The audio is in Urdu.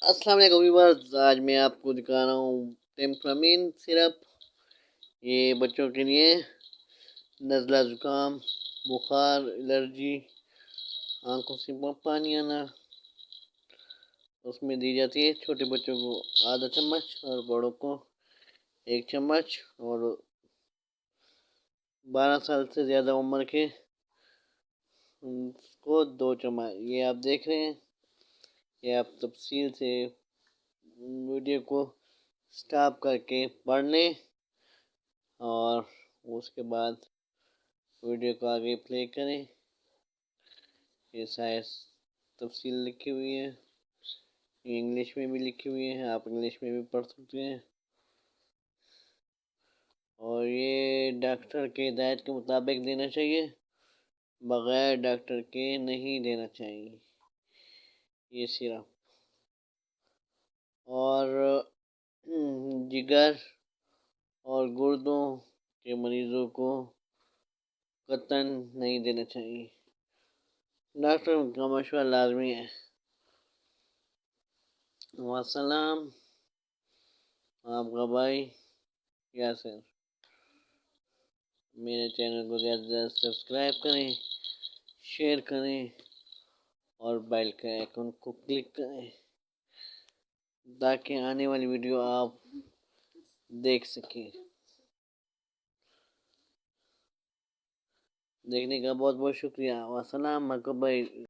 السلام علیکم ویورز، آج میں آپ کو دکھا رہا ہوں ٹیمپرامین سرپ۔ یہ بچوں کے لیے نزلہ، زوکام، بخار، الرجی، آنکھوں سے پانی آنا، اس میں دی جاتی ہے۔ چھوٹے بچوں کو آدھا چمچ اور بڑوں کو 1 چمچ، اور 12 سال سے زیادہ عمر کے کو 2 چمچ۔ یہ آپ دیکھ رہے ہیں، یہ آپ تفصیل سے ویڈیو کو سٹاپ کر کے پڑھ لیں، اور اس کے بعد ویڈیو کو آگے پلے کریں۔ یہ سائز تفصیل لکھی ہوئی ہے، یہ انگلش میں بھی لکھی ہوئی ہے، آپ انگلش میں بھی پڑھ سکتے ہیں، اور یہ ڈاکٹر کے ہدایت کے مطابق دینا چاہیے، بغیر ڈاکٹر کے نہیں دینا چاہیے یہ سیرپ۔ اور جگر اور گردوں کے مریضوں کو قطعاً نہیں دینا چاہیے، ڈاکٹر کا مشورہ لازمی ہے۔ والسلام، آپ کا بھائی یاسر۔ میرے چینل کو زیادہ سے زیادہ سبسکرائب کریں، شیئر کریں، اور بیل کے آئیکن کو کلک کریں تاکہ آنے والی ویڈیو آپ دیکھ سکیں۔ دیکھنے کا بہت بہت شکریہ۔ والسلام، آپ کا بھائی۔